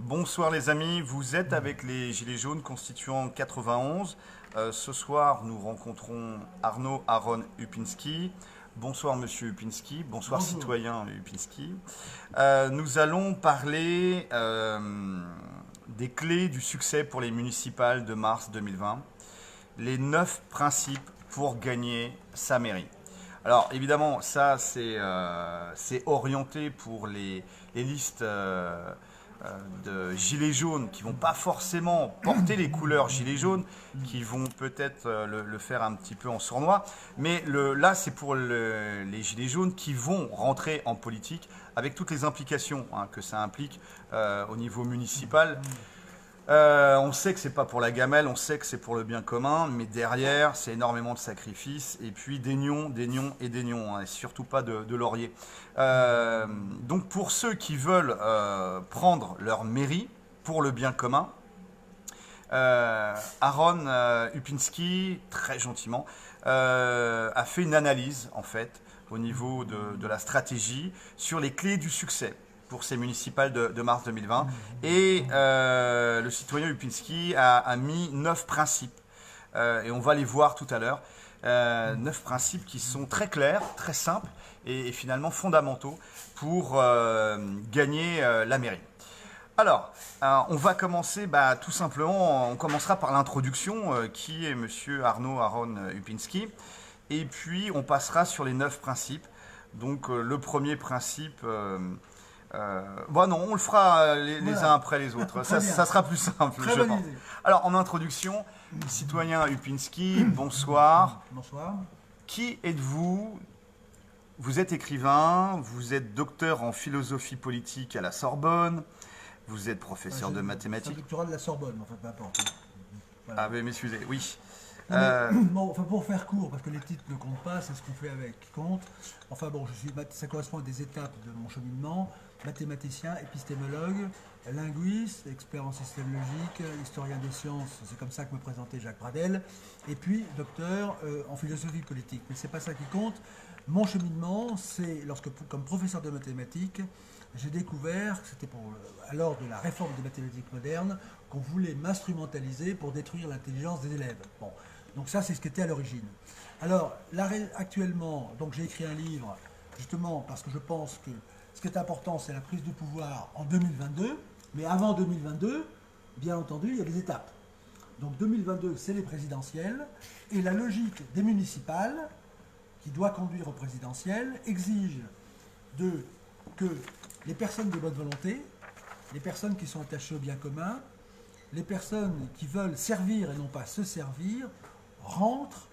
Bonsoir les amis, vous êtes avec les Gilets jaunes constituant 91. Ce soir, nous rencontrons Arnaud Aaron Upinski. Bonsoir Monsieur Upinski, bonsoir Bonjour. citoyen Upinski. Nous allons parler des clés du succès pour les municipales de mars 2020. Les 9 principes pour gagner sa mairie. Alors évidemment, ça c'est orienté pour les listes de gilets jaunes qui vont pas forcément porter les couleurs gilets jaunes, qui vont peut-être le faire un petit peu en sournois. Mais là, c'est pour les gilets jaunes qui vont rentrer en politique avec toutes les implications que ça implique au niveau municipal. On sait que c'est pas pour la gamelle, on sait que c'est pour le bien commun, mais derrière, c'est énormément de sacrifices, et puis des nions, et surtout pas de laurier. Donc pour ceux qui veulent prendre leur mairie pour le bien commun, Aaron Upinski, très gentiment, a fait une analyse, en fait, au niveau de la stratégie, sur les clés du succès pour ces municipales de mars 2020. Et le citoyen Upinski a mis 9 principes. Et on va les voir tout à l'heure. 9 principes qui sont très clairs, très simples et finalement fondamentaux pour gagner la mairie. Alors, on va commencer tout simplement, on commencera par l'introduction qui est Monsieur Arnaud Aaron Upinski. Et puis on passera sur les 9 principes. Donc le premier principe... non, on le fera les uns après les autres. Ça sera plus simple, Très je bonne pense. idée. Alors, en introduction, citoyen Upinski, bonsoir. Bonsoir. Qui êtes-vous? Vous êtes écrivain, vous êtes docteur en philosophie politique à la Sorbonne, vous êtes professeur de C'est un mathématiques. doctorat de la Sorbonne, en fait, peu importe. Voilà. Ah, mais m'excusez, oui. Non, mais, bon, enfin, pour faire court, parce que les titres ne comptent pas, c'est ce qu'on fait avec qui compte. Enfin bon, ça correspond à des étapes de mon cheminement. Mathématicien, épistémologue, linguiste, expert en système logique, historien des sciences, c'est comme ça que me présentait Jacques Pradel, et puis docteur en philosophie politique. Mais c'est pas ça qui compte. Mon cheminement, c'est lorsque, comme professeur de mathématiques, j'ai découvert que c'était alors de la réforme des mathématiques modernes qu'on voulait m'instrumentaliser pour détruire l'intelligence des élèves. Bon, donc ça c'est ce qui était à l'origine. Alors, actuellement, donc j'ai écrit un livre justement parce que je pense que ce qui est important, c'est la prise de pouvoir en 2022, mais avant 2022, bien entendu, il y a des étapes. Donc 2022, c'est les présidentielles, et la logique des municipales, qui doit conduire aux présidentielles, exige que les personnes de bonne volonté, les personnes qui sont attachées au bien commun, les personnes qui veulent servir et non pas se servir, rentrent,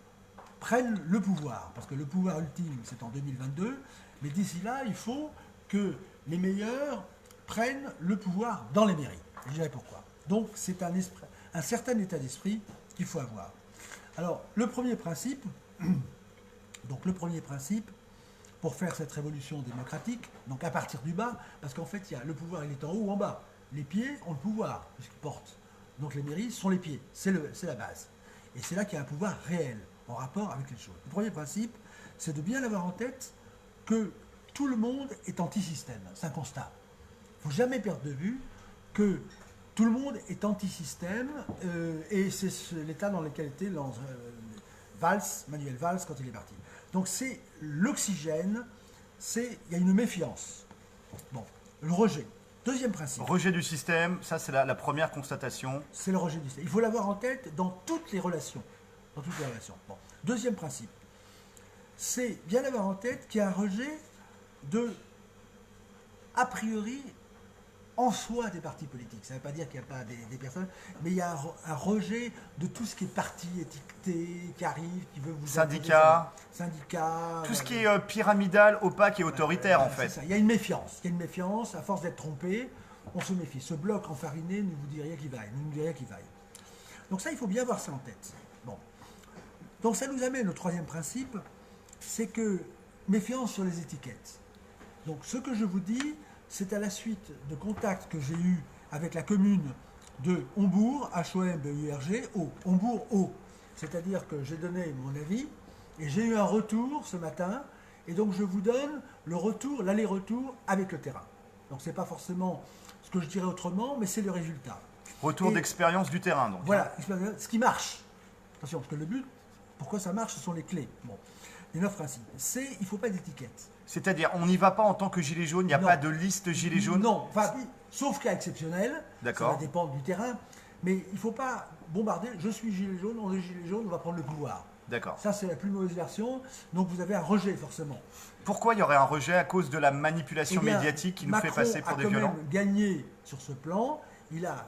prennent le pouvoir. Parce que le pouvoir ultime, c'est en 2022, mais d'ici là, il faut que les meilleurs prennent le pouvoir dans les mairies. Et je dirais pourquoi. Donc c'est un certain état d'esprit qu'il faut avoir. Alors le premier principe, pour faire cette révolution démocratique, donc à partir du bas, parce qu'en fait le pouvoir il est en haut ou en bas. Les pieds ont le pouvoir, puisqu'ils portent. Donc les mairies sont les pieds, c'est la base. Et c'est là qu'il y a un pouvoir réel en rapport avec les choses. Le premier principe, c'est de bien avoir en tête que tout le monde est anti-système, c'est un constat. Il ne faut jamais perdre de vue que tout le monde est anti-système et c'est l'état dans lequel était Manuel Valls quand il est parti. Donc c'est l'oxygène, il y a une méfiance. Bon, le rejet. Deuxième principe. Rejet du système, ça c'est la première constatation. C'est le rejet du système. Il faut l'avoir en tête dans toutes les relations. Dans toutes les relations. Bon. Deuxième principe. C'est bien avoir en tête qu'il y a un rejet a priori, en soi des partis politiques. Ça ne veut pas dire qu'il n'y a pas des personnes, mais il y a un rejet de tout ce qui est parti étiqueté, qui arrive, qui veut vous... Syndicats. Syndicats. Tout ce qui est pyramidal, opaque et autoritaire en fait. Ça. Il y a une méfiance. Il y a une méfiance, à force d'être trompé, on se méfie. Ce bloc enfariné ne vous dit rien qui vaille. Donc ça, il faut bien avoir ça en tête. Bon. Donc ça nous amène au troisième principe, c'est que méfiance sur les étiquettes. Donc ce que je vous dis, c'est à la suite de contacts que j'ai eus avec la commune de Hombourg, HOMBURG, Hombourg, O. C'est-à-dire que j'ai donné mon avis et j'ai eu un retour ce matin et donc je vous donne le retour, l'aller-retour avec le terrain. Donc c'est pas forcément ce que je dirais autrement, mais c'est le résultat. Retour Et d'expérience du terrain, donc. voilà, ce qui marche. Attention, parce que le but, pourquoi ça marche, ce sont les clés. Bon, les 9 principes. C'est, il ne faut pas d'étiquette. C'est-à-dire, on n'y va pas en tant que gilet jaune, il n'y a Non. pas de liste gilet jaune. Non, enfin, sauf cas exceptionnel, ça D'accord. va dépendre du terrain, mais il ne faut pas bombarder, je suis gilet jaune, on est gilet jaune, on va prendre le pouvoir. D'accord. Ça, c'est la plus mauvaise version, donc vous avez un rejet forcément. Pourquoi il y aurait un rejet à cause de la manipulation Eh bien, médiatique qui nous Macron fait passer pour des a quand violents? même gagné sur ce plan, il a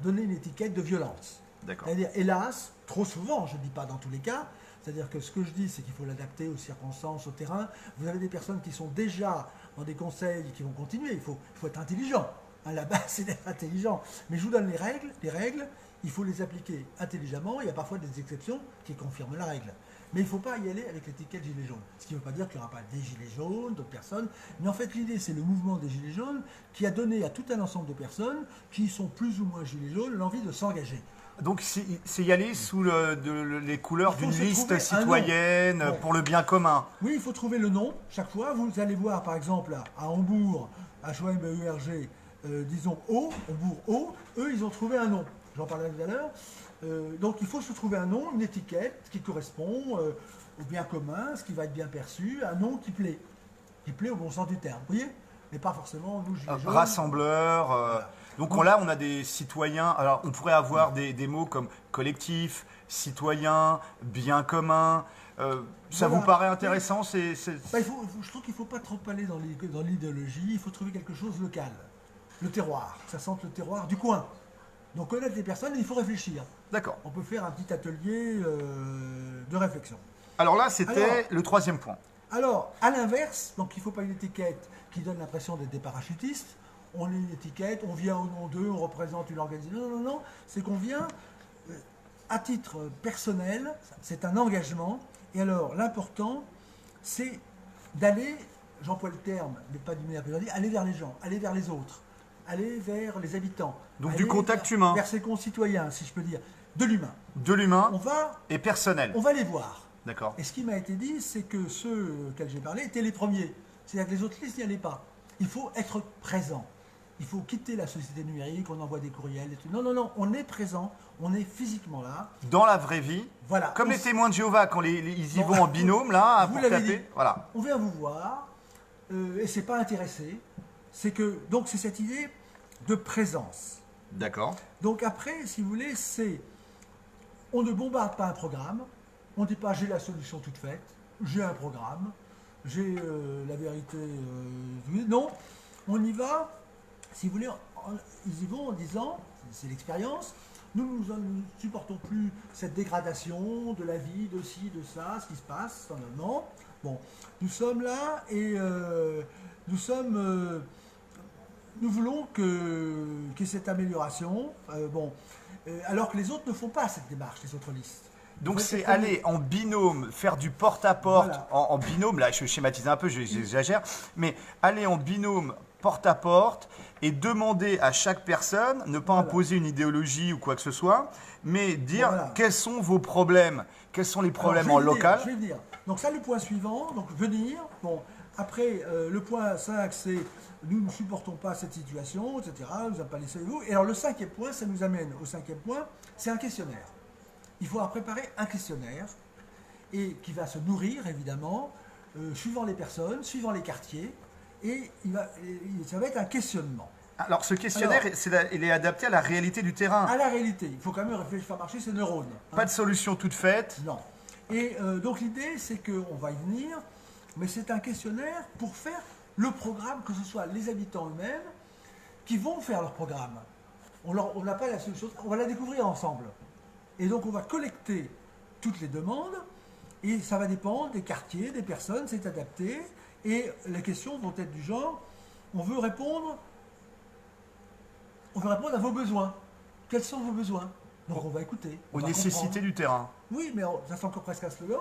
donné une étiquette de violence. D'accord. C'est-à-dire, hélas, trop souvent, je ne dis pas dans tous les cas, c'est-à-dire que ce que je dis, c'est qu'il faut l'adapter aux circonstances, au terrain. Vous avez des personnes qui sont déjà dans des conseils qui vont continuer. Il faut être intelligent. Hein, la base, c'est d'être intelligent. Mais je vous donne les règles, il faut les appliquer intelligemment. Il y a parfois des exceptions qui confirment la règle. Mais il ne faut pas y aller avec l'étiquette gilet jaune. Ce qui ne veut pas dire qu'il n'y aura pas des gilets jaunes, d'autres personnes. Mais en fait, l'idée, c'est le mouvement des gilets jaunes qui a donné à tout un ensemble de personnes qui sont plus ou moins gilets jaunes l'envie de s'engager. Donc c'est y aller sous les couleurs Il faut d'une se liste trouver un citoyenne nom. pour le bien commun. Oui, il faut trouver le nom. Chaque fois, vous allez voir, par exemple, à Hambourg, à Schwalm-Berger, disons O, Hambourg O, eux, ils ont trouvé un nom. J'en parlais tout à l'heure. Donc, il faut se trouver un nom, une étiquette qui correspond au bien commun, ce qui va être bien perçu, un nom qui plaît au bon sens du terme. Vous voyez? Mais pas forcément, nous, gilets jaunes. Rassembleur. Voilà. Donc là, on a des citoyens. Alors, on pourrait avoir des mots comme collectif, citoyen, bien commun. Ça Voilà. vous paraît intéressant? Bah, je trouve qu'il ne faut pas trop aller dans l'idéologie, il faut trouver quelque chose de local. Le terroir, que ça sente le terroir du coin. Donc connaître les personnes, il faut réfléchir. D'accord. On peut faire un petit atelier de réflexion. Alors là, c'était Alors- le troisième point. Alors, à l'inverse, donc il ne faut pas une étiquette qui donne l'impression d'être des parachutistes. On est une étiquette, on vient au nom d'eux, on représente une organisation. Non, non, non, c'est qu'on vient à titre personnel, c'est un engagement. Et alors, l'important, c'est d'aller, j'emploie le terme, mais pas d'une manière péjorative, aller vers les gens, aller vers les autres, aller vers les habitants. Donc aller du contact vers- humain. Vers ses concitoyens, si je peux dire. De l'humain. De l'humain On et personnel. va les voir. D'accord. Et ce qui m'a été dit, c'est que ceux auxquels j'ai parlé étaient les premiers. C'est-à-dire que les autres listes n'y allaient pas. Il faut être présent. Il faut quitter la société numérique, on envoie des courriels et tout. Non, non, non, on est présent, on est physiquement là. Dans la vraie vie. Voilà. Comme On les s- témoins de Jéhovah, quand ils y Non. vont en binôme, là, Vous pour l'avez taper. dit. Voilà. On vient vous voir, et c'est pas intéressé. C'est que, donc c'est cette idée de présence. D'accord. Donc après, si vous voulez, c'est, on ne bombarde pas un programme, on ne dit pas j'ai la solution toute faite, j'ai un programme, j'ai la vérité. Non, on y va, si vous voulez, ils y vont en disant, c'est l'expérience, nous ne supportons plus cette dégradation de la vie, de ci, de ça, ce qui se passe, non. Bon, nous sommes là et nous voulons qu'il y ait cette amélioration, alors que les autres ne font pas cette démarche, les autres listes. Donc Vous c'est voyez, aller en binôme, faire du porte-à-porte Voilà. en binôme, là je schématise un peu, j'exagère, mais aller en binôme porte-à-porte et demander à chaque personne, ne pas Voilà. imposer une idéologie ou quoi que ce soit, mais dire Voilà. quels sont vos problèmes, quels sont les problèmes Alors, en local. Je vais venir. Donc ça, le point suivant, donc venir. Bon, après, le point 5, c'est nous ne supportons pas cette situation, etc. Nous n'avons pas laissé vous. Et alors le cinquième point, ça nous amène au cinquième point, c'est un questionnaire. Il faudra préparer un questionnaire et qui va se nourrir évidemment, suivant les personnes, suivant les quartiers, et ça va être un questionnement. Alors ce questionnaire, il est adapté à la réalité du terrain. À la réalité, il faut quand même réfléchir, faire marcher ses neurones. hein. Pas de solution toute faite. Non. Et donc l'idée, c'est qu'on va y venir, mais c'est un questionnaire pour faire le programme, que ce soit les habitants eux-mêmes qui vont faire leur programme. On n'a pas la seule chose, on va la découvrir ensemble. Et donc on va collecter toutes les demandes, et ça va dépendre des quartiers, des personnes, c'est adapté, et les questions vont être du genre, on veut répondre à vos besoins. Quels sont vos besoins? Donc on va écouter. On Aux va nécessités comprendre. du terrain. Oui, mais ça fait encore presque un slogan.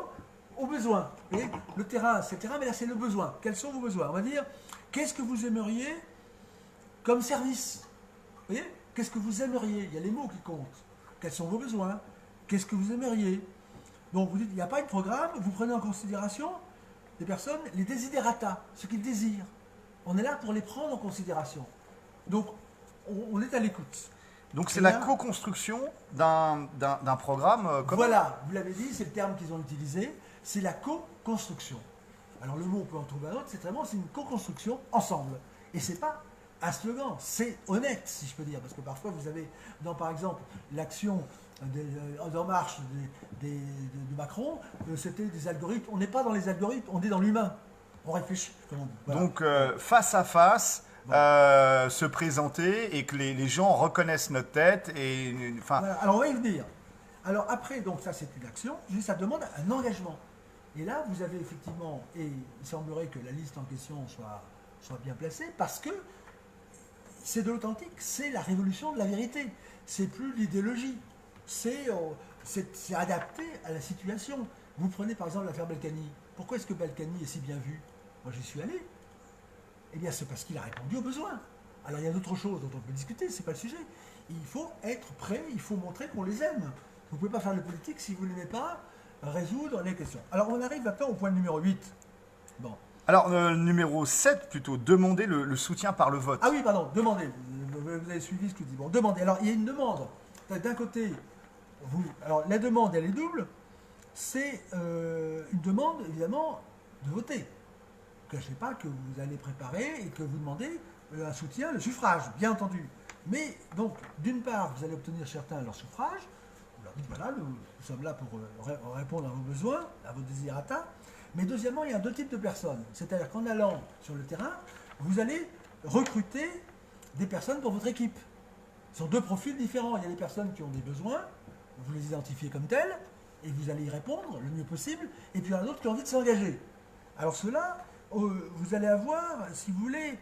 Au besoin. Vous voyez, le terrain, c'est le terrain, mais là, c'est le besoin. Quels sont vos besoins? On va dire, qu'est-ce que vous aimeriez comme service? Vous voyez? Qu'est-ce que vous aimeriez? Il y a les mots qui comptent. Quels sont vos besoins? Qu'est-ce que vous aimeriez? Donc, vous dites, il n'y a pas de programme, vous prenez en considération des personnes, les desiderata, ce qu'ils désirent. On est là pour les prendre en considération. Donc, on est à l'écoute. Donc c'est Et la là- co-construction d'un programme commun. Voilà, vous l'avez dit, c'est le terme qu'ils ont utilisé, c'est la co-construction. Alors le mot, on peut en trouver un autre, c'est vraiment c'est une co-construction ensemble. Et c'est pas un slogan, c'est honnête, si je peux dire, parce que parfois vous avez, par exemple, l'action d'En Marche de Macron, c'était des algorithmes. On n'est pas dans les algorithmes, on est dans l'humain. On réfléchit, comme on dit. Voilà. Donc face à face, se présenter et que les gens reconnaissent notre tête. Voilà. Alors on va y venir. Alors après, donc ça c'est une action, juste ça demande un engagement. Et là, vous avez effectivement, et il semblerait que la liste en question soit bien placée, parce que c'est de l'authentique, c'est la révolution de la vérité. C'est plus l'idéologie. C'est adapté à la situation. Vous prenez par exemple l'affaire Balkany. Pourquoi est-ce que Balkany est si bien vu? Moi j'y suis allé. Eh bien c'est parce qu'il a répondu aux besoins. Alors il y a d'autres choses dont on peut discuter, c'est pas le sujet. Il faut être prêt, il faut montrer qu'on les aime. Vous ne pouvez pas faire de politique si vous n'aimez pas résoudre les questions. Alors on arrive maintenant au point numéro 8. Bon. Alors numéro 7 plutôt, demander le soutien par le vote. Ah oui, pardon, demandez. Vous avez suivi ce que je dis. Bon, demandez. Alors il y a une demande. D'un côté, alors la demande elle est double. C'est une demande évidemment de voter. Ne cachez pas que vous allez préparer et que vous demandez un soutien, le suffrage, bien entendu. Mais donc, d'une part, vous allez obtenir certains leur suffrage. Vous leur dites, voilà, nous sommes là pour répondre à vos besoins, à vos désirata. Mais deuxièmement, il y a deux types de personnes. C'est-à-dire qu'en allant sur le terrain, vous allez recruter des personnes pour votre équipe. Ce sont deux profils différents. Il y a des personnes qui ont des besoins, vous les identifiez comme tels, et vous allez y répondre le mieux possible. Et puis il y en a d'autres qui ont envie de s'engager. Alors ceux-là, vous allez avoir, si vous voulez,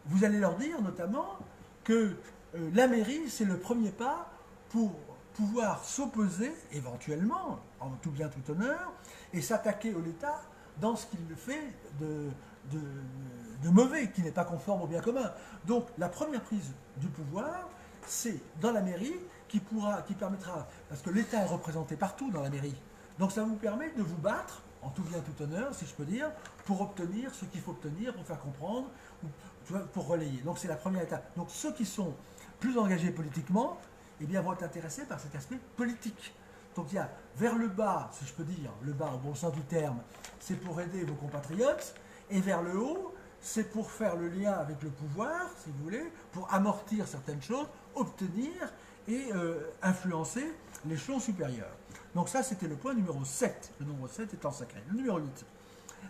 vous allez leur dire notamment que la mairie, c'est le premier pas pour pouvoir s'opposer, éventuellement, en tout bien tout honneur, et s'attaquer à l'État dans ce qu'il fait de mauvais, qui n'est pas conforme au bien commun. Donc la première prise du pouvoir, c'est dans la mairie qui permettra, parce que l'État est représenté partout dans la mairie, donc ça vous permet de vous battre, en tout bien tout honneur, si je peux dire, pour obtenir ce qu'il faut obtenir, pour faire comprendre, ou pour relayer. Donc c'est la première étape. Donc ceux qui sont plus engagés politiquement, eh bien, vont être intéressés par cet aspect politique. Donc il y a vers le bas, si je peux dire, le bas au bon sens du terme, c'est pour aider vos compatriotes, et vers le haut, c'est pour faire le lien avec le pouvoir, si vous voulez, pour amortir certaines choses, obtenir et influencer l'échelon supérieur. Donc ça, c'était le point numéro 7, le nombre 7 étant sacré. Le numéro 8.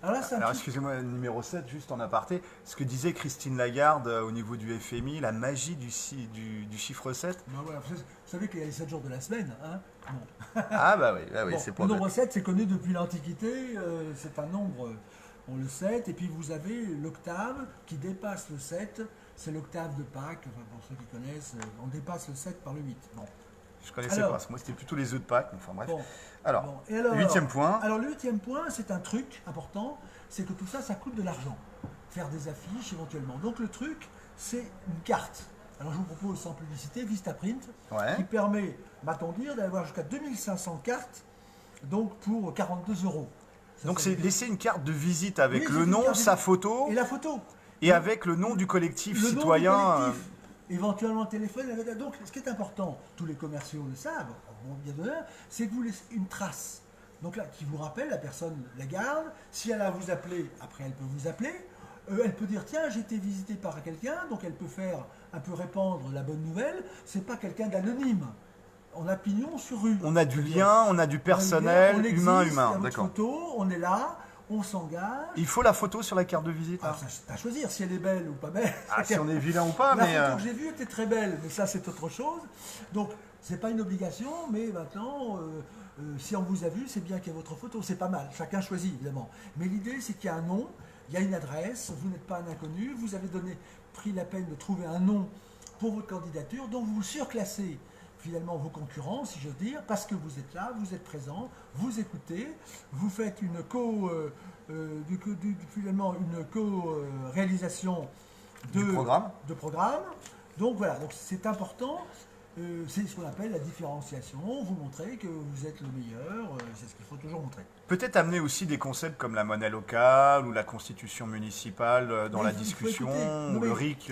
Alors excusez-moi, numéro 7, juste en aparté, ce que disait Christine Lagarde au niveau du FMI, la magie du chiffre 7. Ben voilà, vous savez qu'il y a les 7 jours de la semaine. Hein, bon. Ah bah oui, Bon, c'est pas le bête. nombre 7, c'est connu depuis l'Antiquité, c'est un nombre, on le 7, et puis vous avez l'octave qui dépasse le 7, c'est l'octave de Pâques, enfin, pour ceux qui connaissent, on dépasse le 7 par le 8. Bon. Je connaissais pas, parce que moi c'était plutôt les œufs de Pâques, enfin bref. Bon. Alors, Bon. Et alors, 8e point. Alors le 8e point, c'est un truc important, c'est que tout ça, ça coûte de l'argent. Faire des affiches éventuellement. Donc le truc, c'est une carte. Alors je vous propose sans publicité, Vistaprint, Ouais. qui permet, m'a-t-on dire, d'avoir jusqu'à 2500 cartes, donc pour 42 €. Ça, Donc ça c'est veut dire- laisser une carte de visite avec Oui, le c'est une nom, carte de sa visite. photo Et la photo. et avec le nom du collectif Le nom du citoyen. collectif. Éventuellement le téléphone. Donc ce qui est important, tous les commerciaux le savent, bon, bien d'honneur, c'est que vous laissez une trace. Donc là, qui vous rappelle, la personne la garde. Si elle a à vous appeler, après elle peut vous appeler. Elle peut dire tiens, j'ai été visité par quelqu'un, donc elle peut faire un peu répandre la bonne nouvelle. C'est pas quelqu'un d'anonyme. On a pignon sur rue. On a du lien, on a du personnel, On existe, humain, il y a humain. votre D'accord. photo, on est là, on s'engage. Il faut la photo sur la carte de visite. Ah, hein. ça, c'est à choisir si elle est belle ou pas belle. Ah, si on est vilain ou pas, La mais. photo que j'ai vue était très belle, mais ça c'est autre chose. Donc c'est pas une obligation, mais maintenant, si on vous a vu, c'est bien qu'il y ait votre photo. C'est pas mal, chacun choisit évidemment. Mais l'idée c'est qu'il y a un nom, il y a une adresse, vous n'êtes pas un inconnu, vous avez pris la peine de trouver un nom pour votre candidature, donc vous surclassez finalement vos concurrents, si j'ose dire, parce que vous êtes là, vous êtes présent, vous écoutez, vous faites une finalement une co-réalisation Du programme. de programme. Donc voilà, donc c'est important. c'est ce qu'on appelle la différenciation. Vous montrez que vous êtes le meilleur, c'est ce qu'il faut toujours montrer. Peut-être amener aussi des concepts comme la monnaie locale ou la constitution municipale dans Mais la il faut discussion, écouter. Non, ou mais le RIC.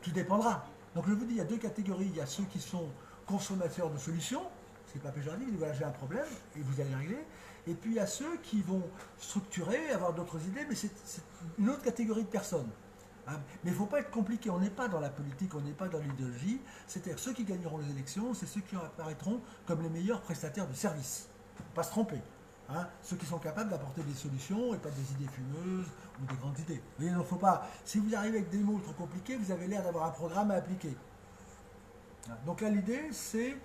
tout dépendra. Donc je vous dis, il y a deux catégories. Il y a ceux qui sont consommateurs de solutions, c'est pas péjoratif, ils disent voilà j'ai un problème et vous allez régler. Et puis il y a ceux qui vont structurer, avoir d'autres idées, mais c'est une autre catégorie de personnes. Hein. Mais il ne faut pas être compliqué, on n'est pas dans la politique, on n'est pas dans l'idéologie. C'est-à-dire ceux qui gagneront les élections, c'est ceux qui apparaîtront comme les meilleurs prestataires de services. Il ne faut pas se tromper. Hein. Ceux qui sont capables d'apporter des solutions et pas des idées fumeuses ou des grandes idées. Mais il ne faut pas. Si vous arrivez avec des mots trop compliqués, vous avez l'air d'avoir un programme à appliquer. Hein. Donc là, l'idée, c'est,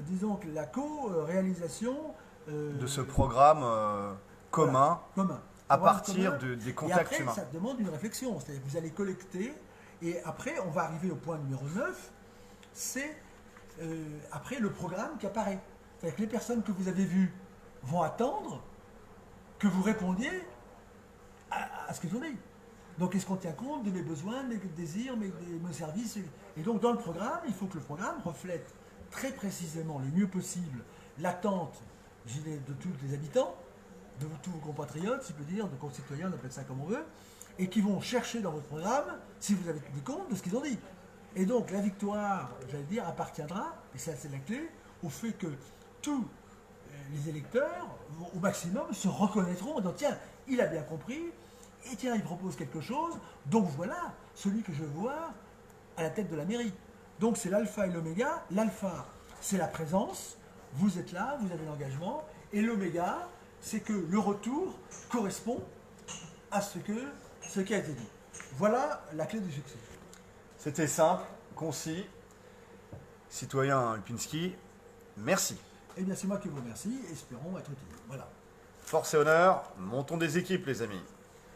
disons, que la co-réalisation De ce programme commun, commun. à Programme partir commun. des Et contacts après, humains. ça demande une réflexion. C'est-à-dire que vous allez collecter, et après, on va arriver au point numéro 9, c'est après le programme qui apparaît. C'est-à-dire que les personnes que vous avez vues vont attendre que vous répondiez à ce qu'ils ont dit. Donc, est-ce qu'on tient compte de mes besoins, de mes désirs, de mes services? Et donc, dans le programme, il faut que le programme reflète très précisément, le mieux possible, l'attente de tous les habitants, de tous vos compatriotes, si je peux dire, de concitoyens, on appelle ça comme on veut, et qui vont chercher dans votre programme, si vous avez tenu compte, de ce qu'ils ont dit. Et donc, la victoire, j'allais dire, appartiendra, et ça c'est la clé, au fait que tous les électeurs, au maximum, se reconnaîtront en disant, tiens, il a bien compris, et tiens, il propose quelque chose, donc voilà, celui que je veux voir à la tête de la mairie. Donc c'est l'alpha et l'oméga. L'alpha, c'est la présence, vous êtes là, vous avez l'engagement, et l'oméga, c'est que le retour correspond à ce qui a été dit. Voilà la clé du succès. C'était simple, concis. Citoyen Lipinski, merci. Eh bien, c'est moi qui vous remercie, espérons être utiles. Voilà. Force et honneur, montons des équipes les amis.